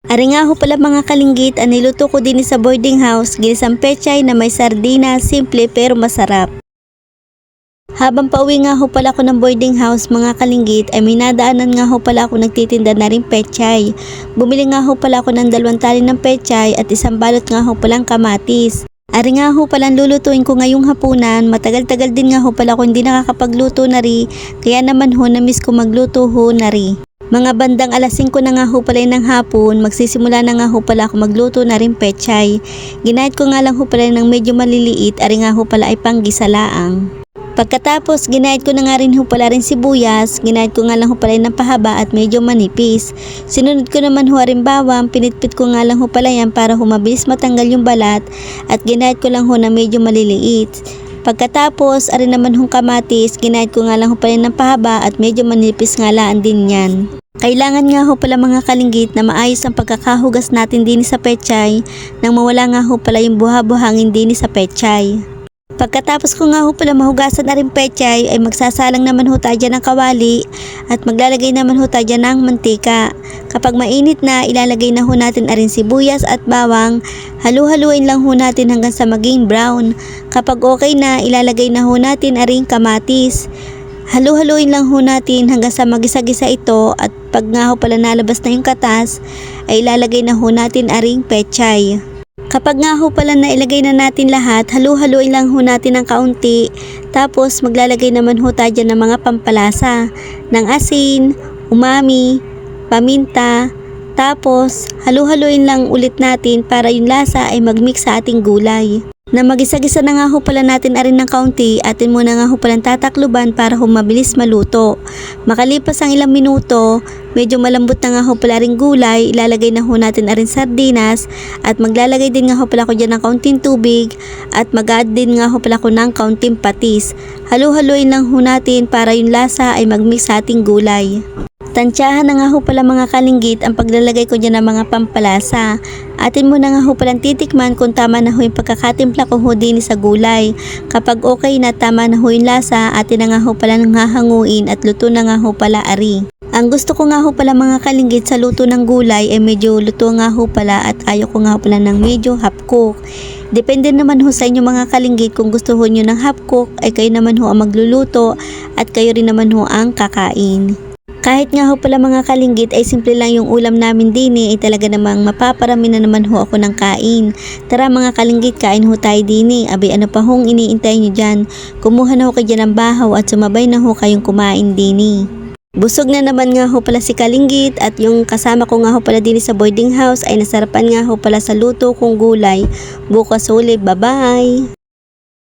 Ari nga ho pala mga kalinggit, ang niluto ko din sa boarding house, ginisang pechay na may sardinas, simple pero masarap. Habang pauwi nga ho pala ako ng boarding house mga kalinggit, ay may nadaanan nga ho pala ako nagtitinda na rin pechay. Bumili nga ho pala ako ng 2 tali ng pechay at 1 balot nga ho palang kamatis. Ari nga ho palang lulutuin ko ngayong hapunan, matagal-tagal din nga ho pala ako hindi nakakapagluto na rin, kaya naman ho na-miss ko magluto ho na rin. Mga bandang alas 5 na nga ho pala ng hapon, magsisimula na nga ho pala ako magluto na rin pechay. Ginahit ko nga lang ho pala ng medyo maliliit, ari nga ho pala ay panggisalaang. Pagkatapos, ginahit ko na nga rin ho pala rin sibuyas, ginahit ko nga lang ho pala ng pahaba at medyo manipis. Sinunod ko naman ho rin bawang, pinitpit ko nga lang ho pala yan para humabilis matanggal yung balat at ginahit ko lang ho na medyo maliliit. Pagkatapos, ari naman hong kamatis, ginahit ko nga lang ho pala ng pahaba at medyo manipis nga laan din yan. Kailangan nga ho pala mga kalinggit na maayos ang pagkakahugas natin din sa pechay nang mawala nga ho pala yung buha-buhangin din sa pechay. Pagkatapos ko nga ho pala mahugasan na rin pechay ay magsasalang naman ho tayo ng kawali at maglalagay naman ho tayo ng mantika. Kapag mainit na, ilalagay na ho natin arin sibuyas at bawang, halu-haluin lang ho natin hanggang sa maging brown. Kapag okay na, ilalagay na ho natin aring kamatis. Halu-haluin lang ho natin hanggang sa magisa-gisa ito at pag nga ho pala nalabas na yung katas, ay ilalagay na ho natin aring pechay. Kapag nga ho pala nailagay na natin lahat, halu-haluin lang ho natin ng kaunti. Tapos maglalagay naman ho tayo ng mga pampalasa, ng asin, umami, paminta. Tapos halu-haluin lang ulit natin para yung lasa ay magmix sa ating gulay. Na magisa-gisa na nga ho pala natin arin ng kaunti, atin muna nga ho palang tatakluban para ho mabilis maluto. Makalipas ang ilang minuto, medyo malambot na nga ho pala rin gulay, ilalagay na ho natin arin sardinas at maglalagay din nga ho pala ko dyan ng kaunting tubig at mag-add din nga ho pala ko ng kaunting patis. Halu-haluin lang ho natin para yung lasa ay magmix sa ating gulay. Tansyahan na nga ho pala mga kalinggit ang paglalagay ko dyan ng mga pampalasa. Atin mo na nga ho palang titikman kung tama na ho yung pagkakatimpla ko ho din sa gulay. Kapag okay na tama na ho yung lasa, atin na nga ho pala nang hahanguin at luto na nga ho pala ari. Ang gusto ko nga ho pala mga kalinggit sa luto ng gulay ay medyo luto nga ho pala at ayaw ko nga ho pala ng medyo half cook. Depende naman ho sa inyo mga kalinggit kung gusto ho nyo ng half cook ay kayo naman ho ang magluluto at kayo rin naman ho ang kakain. Kahit nga ho pala mga kalinggit ay simple lang yung ulam namin din ay talaga namang mapaparami na naman ho ako ng kain. Tara mga kalinggit, kain ho tayo din Abi ano pa hong iniintay nyo dyan? Kumuha na ho kayo dyan ng bahaw at sumabay na ho kayong kumain din Busog na naman nga ho pala si kalinggit at yung kasama ko nga ho pala din sa boarding house ay nasarapan nga ho pala sa luto kong gulay. Bukas ulit, bye bye!